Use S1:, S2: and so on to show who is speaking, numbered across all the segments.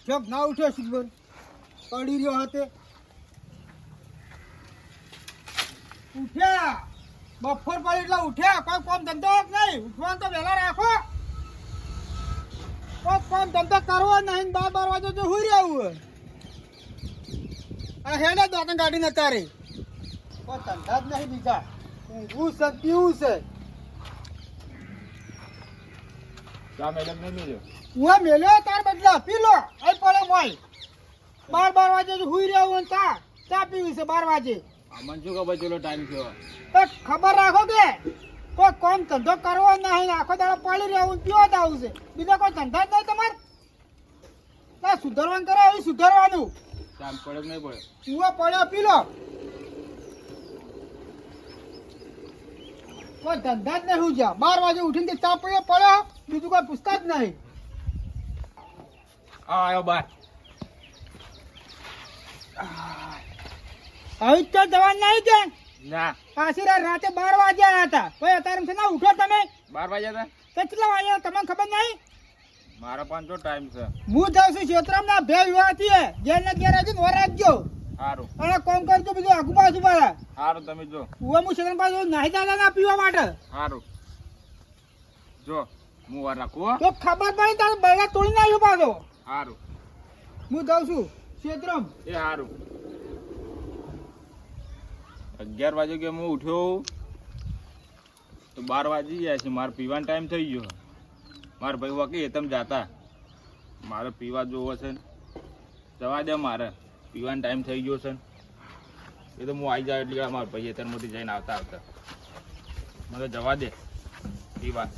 S1: ચોક ના ઉઠ્યો સુબર પડી રહ્યો હાથે ઉઠ્યા બફોર પડી એટલે ઉઠ્યા કોઈ કોમ ધંધો નહીં ઉઠવાનું તો વહેલા રાખો કોઈ કોમ ધંધો કરવો નહીં 12 વાગે તો હુઈ રહેવું આ હેડે દોકન ગાડી નતા રે કોઈ ધંધા જ નહીં બીજા ઊંઘું છે પીવું છે
S2: ચા મેડમ નહીં મળ્યો
S1: હું મેલ્યો તાર બદલા પી લો આઈ પડે મોય 12 વાગે તો હુઈ રહેવું ચા પીવી છે 12 વાગે
S2: અમન શું ખબર ચલો ટાઈમ થયો
S1: તો ખબર રાખો કે કોઈ કોમ ધંધો કરવો નહીં આખો દાડો પડી રહેવું પીવો જ આવું છે બીજા કોઈ ધંધા જ નહીં તમારે ના સુધારવાનું કરો એવું સુધારવાનું
S2: ટાઈમ પડે નહીં પડે
S1: કુવો પડ્યો પી લો કોઈ ધંધા જ નહીં હું જા 12 વાગે ઉઠીને ચા પીવો પડ્યો બીજું કોઈ પૂછતા જ નહીં
S2: આવ્યો બાર
S1: આવી તો જવાન નહીં કે
S2: ના
S1: પાછી રાતે 12 વાગે આવ્યા હતા ભાઈ અત્યારે છે ના ઉઠો તમે
S2: 12 વાગ્યા હતા
S1: કેટલા વાગ્યા તમને ખબર નહીં
S2: મારા 5 ટાઈમ છે
S1: હું જાઉં છું ક્ષેત્રમાં ના ભે વિવાહથી ઘેર ને ઘેર આવી નો રાખજો
S2: સારું
S1: અને કોમ કરજો બીજું આગુ પાછું પાડે
S2: સારું તમે જો
S1: હું ક્ષેત્ર પાછું નાહી દાદા ના પીવા માટે
S2: સારું જો હું વાર રાખું
S1: તો ખબર પડી તારે બૈરા તોડી નાખ્યો પાછો
S2: સારું
S1: હું જાઉં છું ક્ષેત્રમ
S2: એ સારું 11 વાગે કે હું ઉઠ્યો તો 12 વાગી ગયા છે મારે પીવાનો ટાઈમ થઈ ગયો મારા ભાઈ વાકી તમે જાતા મારે પીવા જોવો છે જવા દે મારે પીવાનો ટાઈમ થઈ ગયો છે એ તો હું આવી જાય એટલે મારા ભાઈ એતરમાંથી જઈને આવતા મને જવા દે પીવા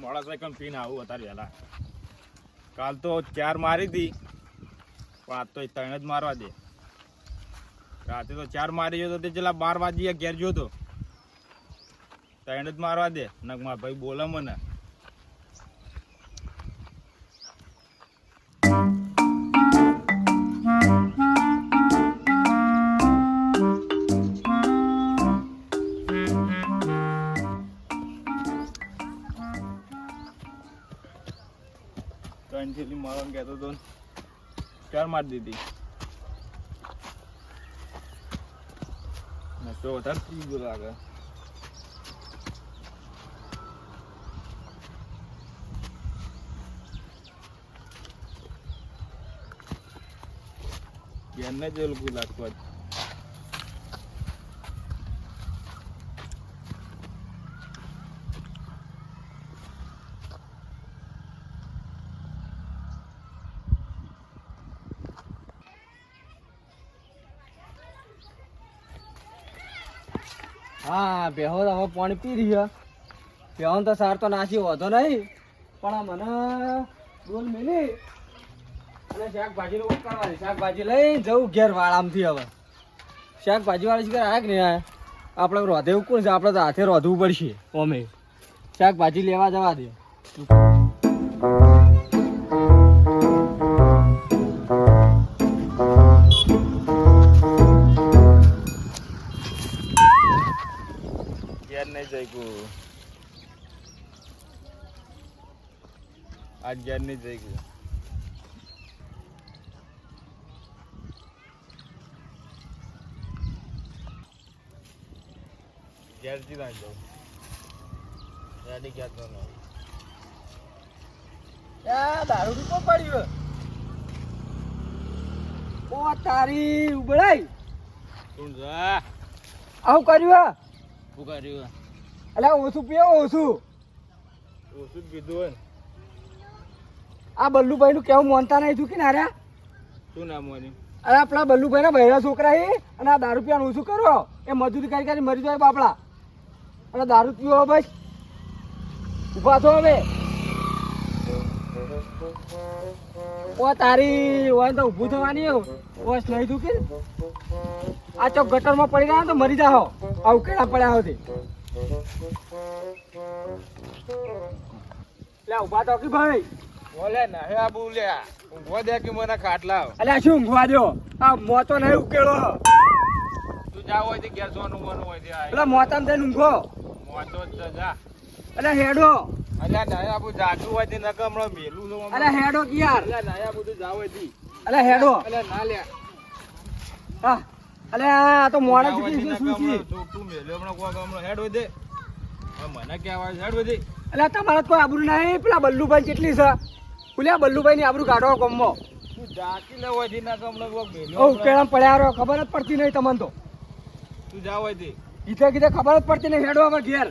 S2: મોડા સાયકલ પીને આવું અત્યારે વહેલા કાલ તો 4 મારી હતી પણ આજ તો 3 જ મારવા દે રાતે તો 4 મારી ગયો તો તે છેલ્લા 12 વાગ્યે ઘેર ગયો તો 3 જ મારવા દે નક મારા ભાઈ બોલે મને મારવાનું કહેતો હતો 4 મારી દીધી નશો વધારે થઈ ગયો લાગે ઘેરને જ લોકો લાગતું
S3: હા બેહો હવે પાણી પી રહ્યા બેહો તો સાર તો નાસી વધો નહીં પણ મને ડોલ મેલી અને શાકભાજીનું શું કરવાની શાકભાજી લઈ જવું ઘેર વાળામથી હવે શાકભાજી વાળી શીખર આયા કે નહીં આયા આપણે રોધેવું કોણ છે આપણે તો હાથે રોધવું પડશે અમે શાકભાજી લેવા જવા દે
S2: નહીં જઈ ગયું આજ ઘેર નહીં જઈ ગયું ઘેરથી ના જાઉં યાદી ક્યાં તો
S3: દારૂ રૂપો પડ્યો ઓ તારી ઉબળાઈ
S2: શું જા
S3: આવું કર્યું
S2: શું કર્યું
S3: એટલે ઓછું પીવો ઓછું
S2: જ કીધું
S3: આ બલ્લુભાઈ નું કેવું માનતા નહીં તું કે નાર્યા
S2: શું નામ હોય
S3: અરે આપણા બલ્લુભાઈ ના બહેરા છોકરા એ અને આ દારૂ પીવાનું ઓછું કરો એ મજૂરી કરી કરી મરી જાય બાપડા અને દારૂ પીવો બસ ઉભા થો હવે ઓ તારી હોય તો ઊભું થવાની ઓસ નહીં તું કે આ ચોક ગટરમાં પડી ગયા તો મરી જાઓ આવું કેળા પડ્યા હોતી લે ઉભા તો કે ભાઈ
S2: બોલે ના હે આબુ લે ઊંઘવા દે કે મને ખાટલા
S3: અલ્યા શું ઊંઘવા દો આ મોતો નહીં ઉકેલો
S2: તું જા હોય તે ઘેર સોનું બનું હોય તે
S3: પેલા મોતામ જઈને ઊંઘો
S2: મોતો જ જા
S3: અલ્યા હેડો
S2: અલ્યા ના આબુ જાતું હોય તે નક હમણાં મેલું છું
S3: અલ્યા હેડો કે યાર
S2: અલ્યા ના આબુ તું જાવ હોય તી
S3: અલ્યા હેડો
S2: અલ્યા ના લે
S3: હા અલ્યા આ તો મોડા જીતી શું છે
S2: તું મેલ્યો હમણાં કોક હમણાં હેડ હોય દે મને કહેવાય હેડ હોય દે
S3: અલ્યા તમારા કોઈ આબરૂ નહીં પેલા બલ્લુભાઈ કેટલી છે પેલા બલ્લુભાઈ ની આબરૂ કાઢો ગમો
S2: તું જાકી લે હોય તી નક હમણાં કોક મેલ્યો
S3: ઓ કેળામ પડ્યા રહ્યો ખબર જ પડતી નહીં તમને તો
S2: તું જાવ હોય તી
S3: કીધે કીધે ખબર જ પડતી નહીં હેડો હવે ઘેર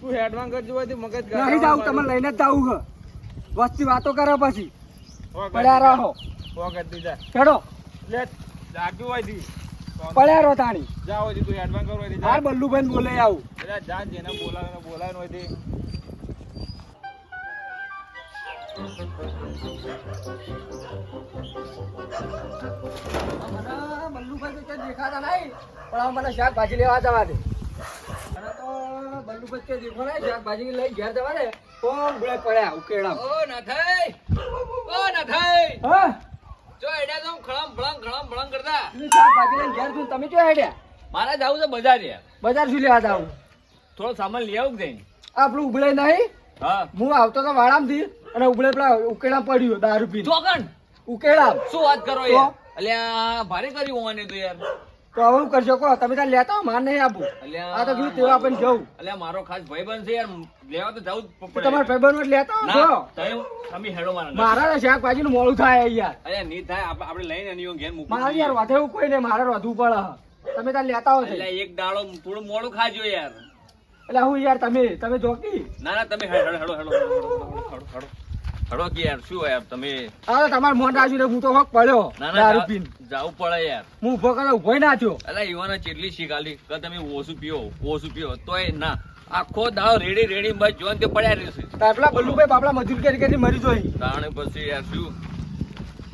S2: તું હેડવાન કરજો હોય તી મગજ
S3: નહીં જાવ તમે લઈને જ જાવું છે વસ્તી વાતો કરે પછી પડ્યા રહો
S2: વખત દી જા
S3: હેડો
S2: લે જાગ્યું હોય તી
S3: પડ્યા રહો તાણી
S2: જા હોય તી તું હેડવાન કર હોય તી
S3: હાર બલ્લુભાઈ ને બોલે આવું
S2: એટલે જા જેને બોલાવે હોય તી
S3: બલ્લુભાઈ તો દેખાતા નહીં પણ આ મને શાકભાજી લેવા જવા દે અને તો બલ્લુભાઈ તો દેખો નહીં શાકભાજી લઈ ઘેર જવા દે કોણ ગુળે પડ્યા ઉકેડા
S4: ઓ ના થાય
S3: હા
S4: જો એડા તો ખળમ ભળંગ કરતા
S3: તમે શાકભાજી લઈને ઘેર છું તમે ક્યાં હેડ્યા
S4: મારા જાવું છે બજાર યાર
S3: બજાર શું લેવા જાવ
S4: થોડો સામાન લઈ આવું જઈને
S3: આપણું ઉબળે નહીં
S4: હા
S3: હું આવતો તો વાળામથી અને ઉબળે પેલા ઉકેડા પડ્યું દારૂ પીને
S4: ચોકન
S3: ઉકેડા
S4: શું વાત કરો
S3: તો?
S4: યાર અલ્યા ભારે કરી હોવાને તો યાર
S3: તો હવે હું કરશો કહો તમે ત્યાં લેતા હો માર નહીં આપું
S4: અલ્યા
S3: આ તો કીધું તેવા આપણને જવું
S4: અલ્યા મારો ખાસ ભાઈબંધ છે યાર લેવા તો જાવું જ
S3: તો
S4: પડે
S3: તમારા ભાઈબંધ જ લેતા હો જો
S4: તમે હેડો મારા
S3: મારા તો શાકભાજી નું મોડું થાય યાર
S4: અલ્યા નહીં થાય આપણે લઈને એની ઘેર મૂકી
S3: મારે યાર વધે એવું કોઈ નહીં મારે વધવું પડે તમે ત્યાં લેતા હો
S4: અલ્યા એક દાડો થોડું મોડું ખાજો યાર
S3: એટલે હું યાર તમે જોકી
S4: ના ના તમે હેડો કે યાર શું યાર તમે
S3: હા તો તમારે મોઢા આવીને હું તો હોક પડ્યો
S4: ના
S3: દારૂ
S4: ના
S3: પીને
S4: જાવું પડે યાર
S3: હું ઉભો કરે ઉભો ના થયો
S4: અલા યુવાના ચેટલી શીખાલી કે તમે ઓછું પીઓ તોય ના આખો દાવ રેડી બસ જોન તે પડ્યા રહેશે
S3: તાર પેલા બલ્લુભાઈ બાપડા મજૂર કરી મરી જોઈ
S4: તાણે પછી યાર શું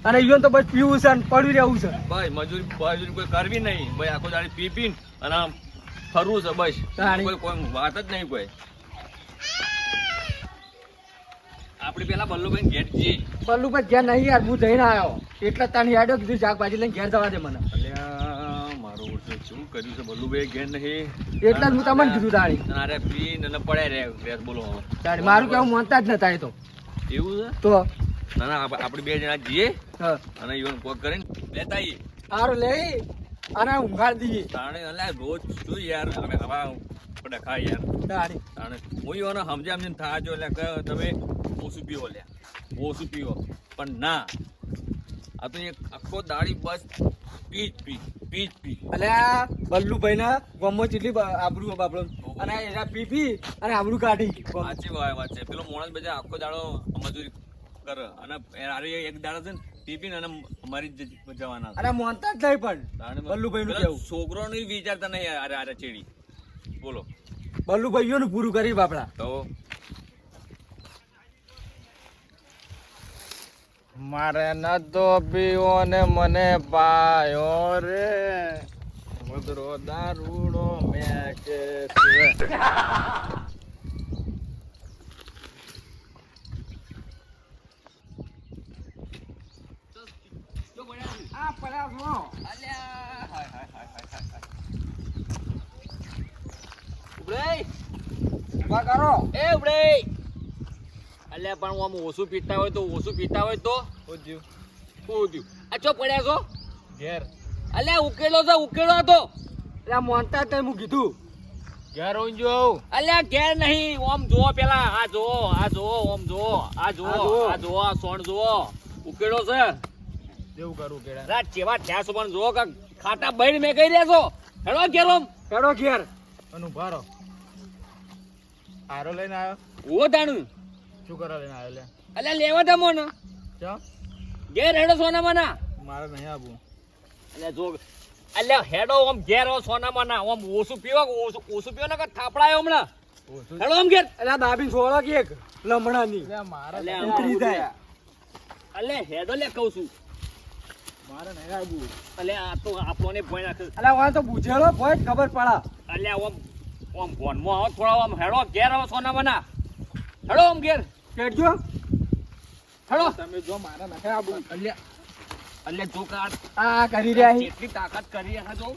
S3: અને ઈવન તો બસ પીવું છે અને પડ્યું રહેવું છે
S4: ભાઈ મજૂરી કોઈ કરવી નહીં ભાઈ આખો દાડી પી અને આમ ફરવું છે બસ
S3: તાણી.
S4: કોઈ વાત જ નહીં કોઈ આપણે પેલા બલ્લુભાઈ ઘેર જઈએ
S3: બલ્લુભાઈ ઘેર નહીં યાર હું જઈને આવ્યો એટલે તાની હેડો કીધું શાકભાજી લઈને ઘેર જવા દે મને
S4: અલ્યા મારો ઓછો શું કર્યું છે બલ્લુભાઈ ઘેર નહીં
S3: એટલે જ હું તમને કીધું તાણી
S4: અરે પી ને પડ્યા રે બોલો હવે.
S3: તાણી મારું કેવું માનતા જ નતા એ તો
S4: એવું છે
S3: તો
S4: ના ના આપણે બે જણા જઈએ
S3: હા
S4: અને યુવાન કોક કરીને લેતા આવીએ
S3: સારું લઈ અને ઊંઘાડ દઈએ
S4: તાણે અલ્યા રોજ શું યાર હવે હવા ડખા યાર
S3: તાણી
S4: તાણે હું યોને સમજીને થાજો એટલે કે તમે ઓછું પીવો લ્યા ઓછું પીવો પણ ના આ તો એક આખો દાડી બસ પી
S3: અલ્યા બલ્લુભાઈ ના ગમો કેટલી આબરૂ બાબડો અને એના પી અને આબરૂ કાઢી
S4: સાચી વાત છે પેલો માણસ બધા આખો દાડો મજૂરી કરે અને અરે એક દાડો છે ને પીને અને મરી જ જવાના
S3: અને માનતા જ નહીં પણ
S4: તાણે
S3: બલ્લુભાઈ નું
S4: પેલા
S3: કેવું
S4: છોકરોનું વિચારતા નહીં અરે ચેડી બોલો
S3: બલ્લુભાઈઓ નું પૂરું કરી બાપડા
S4: તો
S2: મારે નતો પીવો ને મને પાયો રે મધરો દારૂડો મેં કે
S3: આ પડ્યા છો ઉભા કરો
S4: અલ્યા પણ આમ ઓછું પીતા હોય તો શું થયું આ ચો પડ્યા છો
S2: ઘેર
S4: અલ્યા ઉકેલો હતો
S3: એટલે માનતા જ નહીં હું કીધું
S2: ઘેર ઊંજો
S4: અલ્યા ઘેર નહીં ઓમ જોવો પેલા આ જોવો ઓમ જોવો આ સોણ જોવો ઉકેલો છે
S2: જેવું કરું કેડા
S4: રાત જેવા થયા છો પણ જોવો કે ખાટા બૈર મેં કહી રહ્યા છો હેડો ઘેર ઓમ
S3: હેડો ઘેર
S2: અને ઉભારો આરો લઈને આવ્યો
S4: ઓ તાણું
S2: શું કરવા લઈને આવ્યો લે
S4: અલ્યા લેવા દે મોન
S2: ચા
S4: ઘેર હેડો સોના મના
S2: મારે નહીં આપવું
S4: અલ્યા જો અલ્યા હેડો ઓમ ઘેર હો સોના મના ઓમ ઓછું પીવો ને કે થાપડાયો હમણાં હેડો ઓમ ઘેર
S3: એટલે દાબી છોડો કે એક લમણાની
S2: મારે
S4: અલ્યા
S3: ઉતરી જાય
S4: અલ્યા હેડો લે કહું છું
S2: મારે નહીં આપવું
S4: અલ્યા આ તો આપણને ભોય નાખે
S3: એટલે વાળ તો બુঝેલો ભોય જ ખબર પડે
S4: અલ્યા ઓમ ભોનમાં આવો થોડા ઓમ હેડો ઘેર આવો સોના મના હેડો ઓમ ઘેર
S3: કેટજો હેડો
S2: તમે જો મારા નાખે આબુ
S4: અલ્યા જો કા
S3: આ કરી રહ્યા છે
S4: કેટલી તાકાત કરી રહ્યા છો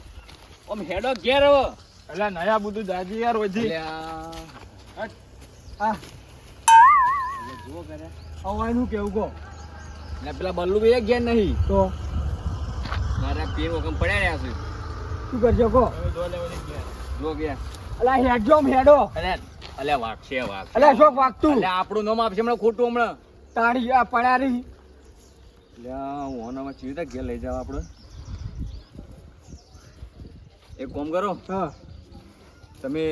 S4: ઓમ હેડો ઘેર હવે
S2: એટલે નયા બધું જાજી યાર ઓજી
S4: અલ્યા
S3: આ
S4: જો કરે
S3: અવાયનું કેવું કહો
S4: ને પેલા બલ્લુ ભાઈ ઘેર નહીં
S3: તો
S4: મારા પીર વખમ પડ્યા રહ્યા છે
S3: શું કરજો કહો
S2: તમે જો લેવાની ગયા
S4: જો ગયા
S3: અલા હેડજો આમ હેડો
S4: અલ્યા વાઘ છે વાઘ
S3: અલા શોક વાગતું
S4: અલ્યા આપણું નામ આપશે હમણાં ખોટું હમણાં
S3: તાણી આ પડ્યા રહી
S4: અલ્યા ઓનામાં ચીવી રીતે ઘેર લઈ જાવ આપણે એક કામ કરો
S3: હા
S4: તમે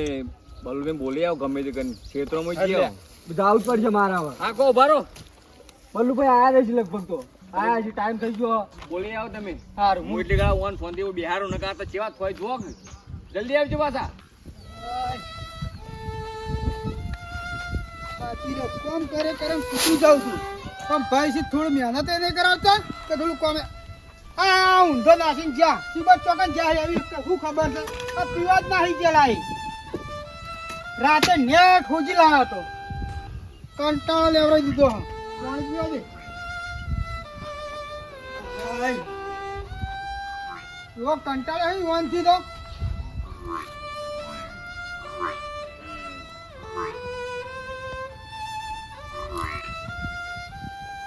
S4: બલ્લુભાઈ બોલી આવો ગમે તે કરીને ક્ષેત્રમાં જઈ આવો
S3: બધા આવું જ પડશે મારા હવે
S4: હા કહો ભારો
S3: બલ્લુભાઈ આયા રહે છે લગભગ તો આયા છે ટાઈમ થઈ ગયો
S4: બોલી આવો તમે
S3: સારું
S4: હું એટલે ગા ઓન ફોન થી બિહારો નકા તો ચેવા થોય જોગ જલ્દી આવજો પાછા
S1: કોમ કરે કરે ફૂટી જાઉં છું પણ ભાઈ છે થોડું મહેનત નહીં કરાવતા કે થોડું કોમે આ ઊંધો નાસીને જ્યાં સીબત ચોકન જ્યાં આવી શું ખબર છે આ પીવા જ નાહી ગયેલા રાતે નેટ ખોજી લાવ્યો હતો કંટાળો લેવડાવી દીધો પાણી પીવા દે એવો કંટાળો હે વનથી તો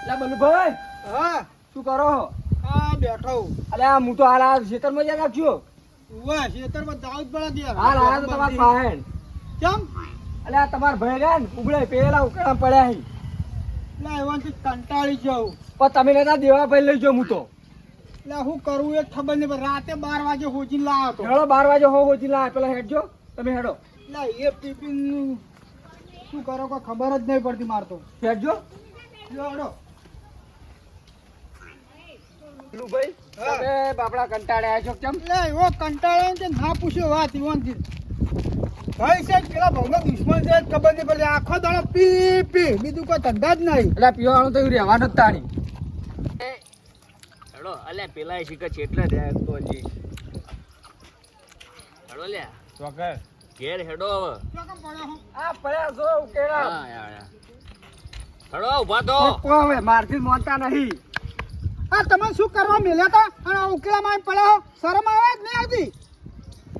S3: લા બલ્લુભાઈ
S1: હા
S3: શું કરો
S1: આ બેઠો હું
S3: અલ્યા હું તો હાલ આ ખેતરમાં જ નાખ્યો
S1: ઉવા ખેતરમાં જાવું જ પડે યાર
S3: હાલ આયા તો તમારા પાસે
S1: કેમ
S3: અલ્યા તમારા ભાઈ રહ્યા ને ઉગડે પેલા ઉકળા પડ્યા હી
S1: એટલે એવાથી કંટાળી જાઉં
S3: પણ તમે નતા દેવા ભાઈ લઈ જાઓ હું તો
S1: એટલે શું કરવું એ ખબર નહીં પણ રાતે 12 વાગે હોજી લાવ્યો હતો
S3: હેડો 12 વાગે હો હોજી લા પેલા હેડજો તમે હેડો
S1: એટલે એ ટિફિન શું કરો કોઈ ખબર જ નહીં પડતી મારતો
S3: હેડજો
S1: હેડો
S3: બલ્લુભાઈ
S1: હા.
S3: તમે બાપડા કંટાળ્યા છો કેમ
S1: એટલે એવો કંટાળો ને કે ના પૂછ્યો વાત ઈવનથી ભાઈ સાહેબ પેલા ભગનો દુશ્મન છે જ ખબર નહીં પડતી આખો દાડો પી પી બીજું કોઈ ધંધા જ નહીં
S3: એટલે પીવાનું તો એવું રહેવાનું જ તાણી
S4: હેડો અલ્યા પેલા શીખર છે એટલે રહ્યા તો હજી હેડો લ્યા
S2: ચોકર
S4: ઘેર હેડો હવે
S1: ચોકમ પડ્યો હું
S3: આ પડ્યા છો ઉકેલા
S4: હા યાર હેડો ઉભા તો
S3: હવે મારથી મોનતા નહીં
S1: આ તમે શું કરવા મેલ્યા તા અને આ ઉકેલામાં પડ્યા હો શરમ આવે જ નહીં આવતી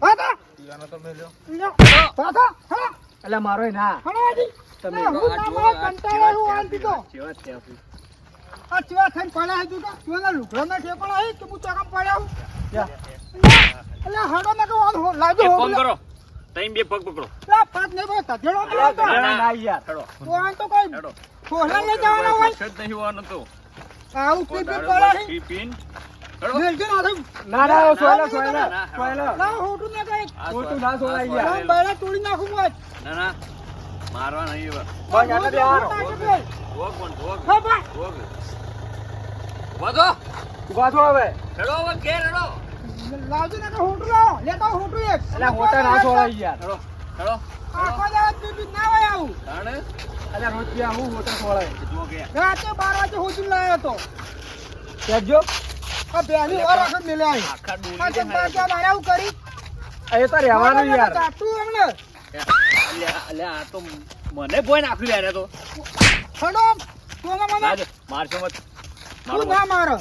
S1: હા તા
S2: પીવાનો તો મેલ્યો
S1: લ્યો પાછા હા
S3: એટલે મારો ના
S1: હણો આજી
S3: તમે
S1: હું ના મારે કંટાળો હું આનથી તો
S4: ચેવા થયા છે
S1: આ ચેવા થઈને પડ્યા હતું તો ચેવાના લુગડાના ઠેકોણા હે કે હું ચોકમ પડ્યા હું એટલે હડો ને કે લાજો
S4: એક
S1: હો
S4: કામ કરો તઈ બે પગ પકડો
S1: લા પાત નહીં બોલ તજેડો ન આવતો
S3: ના યાર
S4: હેડો
S1: તો આ તો કોઈ
S4: હેડો
S1: ખોલા લઈ જવાના હોય
S4: જ નહીં હોવાનું તો
S1: આવું
S4: કોઈ
S1: પી પી
S4: દાડો
S1: પડ્યા હે
S4: પી પીન હેડો
S1: મેલજો ના થયું
S3: ના સોયલો
S4: ના,
S3: સોયલો
S1: લા હોટું ના કરે
S4: આ
S3: ખોટું ના સોળાય
S4: આ
S3: યાર.
S1: રામ બાયલા તોડી નાખું મોજ
S4: ના ના મારવા નહીં હવે
S3: બસ યાર તો યાર
S4: ધોક પણ ધોક
S1: હા બા
S4: ધોક વધો
S3: ઉભા છો હવે
S4: હેડો હવે ઘેર હેડો
S1: લાવજો ને કે હોટું લાવો લેતા હોટું એક
S3: એટલે હોટા ના સોળાય યાર
S4: હેડો હેડો
S1: આખો દાડો પી પી ના હોય આવું
S4: તાણે
S3: એટલે રોજ ત્યાં હું હોટા સોળાય
S4: જો ગયા
S1: રાતે 12 વાગે હોટું લાવ્યો તો
S3: કહેજો
S1: આ બેની વાર વખત મેલ્યા હે
S4: આખા
S1: આ
S4: ડોલી
S1: ચંપા ક્યાં મારે આવું કરી
S3: એ તો રહેવાનું યાર
S1: ચાટું હમણે
S4: અલ્યા અલ્યા આ તો મને ભોય નાખ્યું યાર આ તો
S1: હડો તું મને
S4: રાજ મારશો મત મારો
S1: તું ના મારો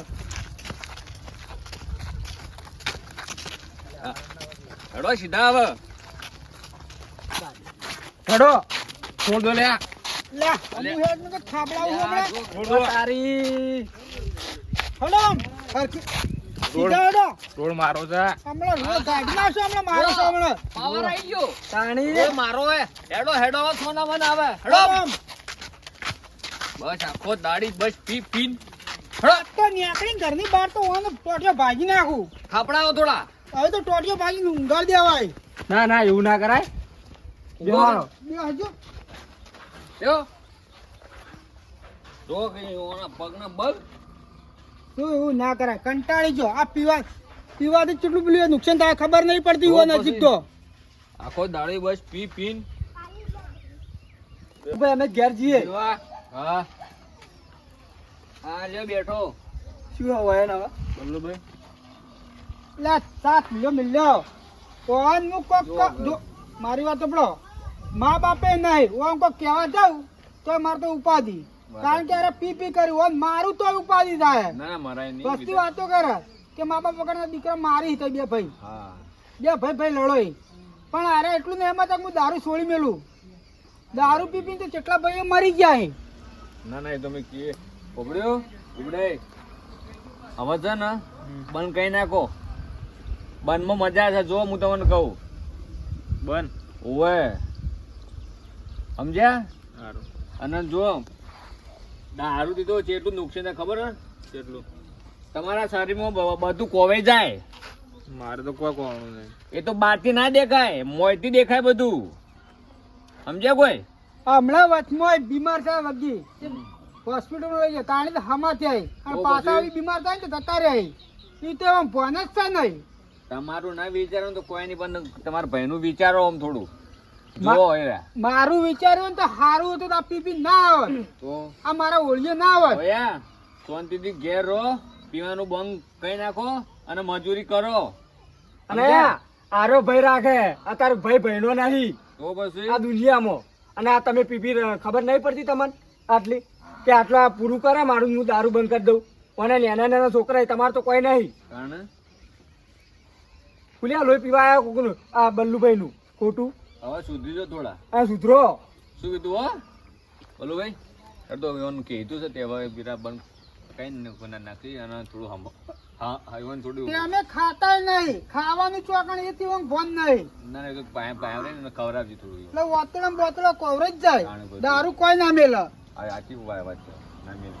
S4: હેડો સીધા હવે
S3: હેડો
S4: છોડ દો લ્યા
S1: લે હું હેડ ને થાબડાવું હમણે
S4: છોડ દો
S3: તારી
S1: હડો હરખી સીધા હડો
S2: રોડ મારો છે
S1: હમણાં રોજ ગાડી નાખશો હમણાં મારો છો હમણાં
S4: પાવર આવી ગયો
S3: તાણી
S4: એ મારો હે હેડો હેડો સોના મન આવે હેડો બસ આખો દાડી બસ પી પીન હેડો
S1: તો નીકળીને ઘરની બહાર તો ઓને ટોટિયો ભાગી નાખું
S4: થાપડાઓ થોડા
S1: હવે તો ટોટિયો ભાગીને ઊંઘાડી દેવાય
S3: ના એવું ના કરાય બેહારો
S1: બે હજુ
S4: યો તો કઈ ઓના પગના બગ
S1: શું એવું ના કરાય કંટાળી જો આ પીવાથી કેટલું પેલું નુકસાન થાય ખબર નહીં પડતી હોય નજીક તો
S4: આખો દાડી બસ પી પીન
S3: ભાઈ અમે ઘેર જઈએ
S4: હા હા લ્યો બેઠો
S3: શું હોય ને હવે
S4: બલ્લુભાઈ
S1: લે સાત મિલ્યો કોણ હું કોક જો મારી વાત સાંભળો મા બાપે નહીં હું કોક કહેવા જાઉં તો મારે તો ઉપાધિ કારણ કે અરે પી પી કર્યું હોત મારું તો ઉપાધિ થાય.
S4: ના ના મરાય નહીં
S1: વસ્તી વાતો કરે કે મા બાપ વગરના દીકરા મારી તો બે ભાઈ
S4: હા
S1: ભાઈ લડો ઈ. પણ અરે એટલું ને એમાં તક હું દારૂ છોડી મેલું. દારૂ પી પીને તો કેટલા ભાઈઓ મરી ગયા છે.
S4: ના ના એ તો મેં કીએ ઉબડ્યો ઉબડે હવે છે ને બંધ કઈ નાખો બંધમાં મજા છે જો હું તમને કહું
S2: બન
S4: ઓવે સમજ્યા
S2: સારું
S4: અને જો દારૂ દીધો છે એટલું નુકસાન થાય ખબર હે
S2: કેટલું
S4: તમારા શરીરમાં બધું કોવાઈ જાય
S2: મારે તો કોઈ કોવાનું નહીં.
S4: એ તો બહારથી ના દેખાય મોંથી દેખાય બધું સમજ્યા કોઈ
S1: હમણાં વચમાં એક બીમાર થાય વગી હોસ્પિટલ લઈ ગયા તાણી તો હમાથી આવી અને
S4: ઓ
S1: પાછા
S2: પછી?
S1: આવી બીમાર થાય ને તો જતા રહે એ તો આમ ભણ જ થાય નહીં.
S4: તમારું ના વિચારો તો કોઈ નહીં પણ તમારા ભાઈનું વિચારો આમ થોડું જો એરા
S1: મારું વિચાર્યું ને તો સારું હતું તો આ પી પી ના આવત
S4: તો
S1: આ મારા ઓળીઓ ના આવત.
S4: ભૈયા શાંતિથી ઘેર રહો પીવાનું બંધ કઈ નાખો અને મજૂરી કરો
S3: અને આરો ભાઈ રાખે અત્યારે ભાઈ બહેનો નહીં
S4: તો પછી
S3: આ દુનિયામાં. અને આ તમે પીપી ખબર નહીં પડતી તમને આટલી કે આટલું આ પૂરું કરે મારું હું દારૂ બંધ કરી દઉં. અને નાના નાના છોકરા તમારે તો કોઈ નહીં.
S4: કારણ
S3: ખુલ્યા લોહી પીવા આવ્યા કોકનું આ બલ્લુભાઈનું ખોટું
S4: હવે સુધરી જો થોડા
S3: આ સુધરો.
S4: શું કીધું હો બોલો ભાઈ તો એવાનું કીધું છે તે હવે પીરા બંધ કઈ નાખી અને થોડું હા હા થોડું
S1: તે અમે ખાતા નહીં ખાવાનું ચોકણ એથી હું ભણ નહીં
S4: ના ના એ તો પાયા પાયા રહે ને ખવડાવજો થોડું
S1: એટલે વતળમ બોતળો કોવરેજ જાય
S4: જાણે બધું.
S1: દારૂ કોઈ ના મેલે.
S4: આ આથી વાત છે ના મેં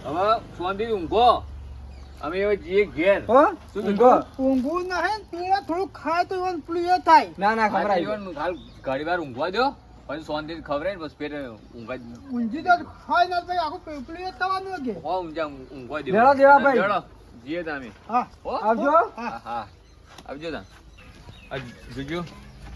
S4: હવે શાંતિ ઊંઘો અમે હવે જઈએ ઘેર
S3: હો
S4: શું
S3: ઊંઘો.
S1: ઊંઘવું નહીં પીવા થોડું ખાય તો એવું પેલું એ થાય.
S3: ના ના ખબર
S4: આ
S3: આવી
S4: જીવન હાલ ઘડી વાર ઊંઘવા દો પછી શાંતિથી ખવડાવીને બસ પેટ ઊંઘવા
S1: ઊંઘી તો ખાય ના ભાઈ આખું પેલું એ થવાનું કે
S4: હો ઊંઘવા દો
S3: લેવા દેવા ભાઈ.
S4: લેવડો. જઈએ તમે
S1: હા
S4: હો
S3: આવજો.
S4: હા હા આવજો તા આ જોજો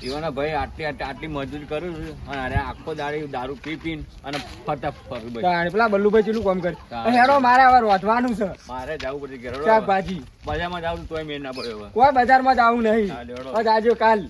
S4: એવાના ભાઈ આટલી મજૂરી કરું છું અને અરે આખો દાડી દારૂ પી પીને અને ફરતા ફરું ભાઈ
S3: તાણે પેલા બલ્લુભાઈ ચેલું કામ કરે હેડો મારે હવે રોધવાનું છે
S4: મારે જવું પડશે ઘેર
S3: શાકભાજી
S4: બજારમાં જાવ તોય મેળ ના પડ્યો હવે
S3: કોઈ બજારમાં જવું નહીં
S4: હા, લેવડો.
S3: બસ આજે કાલ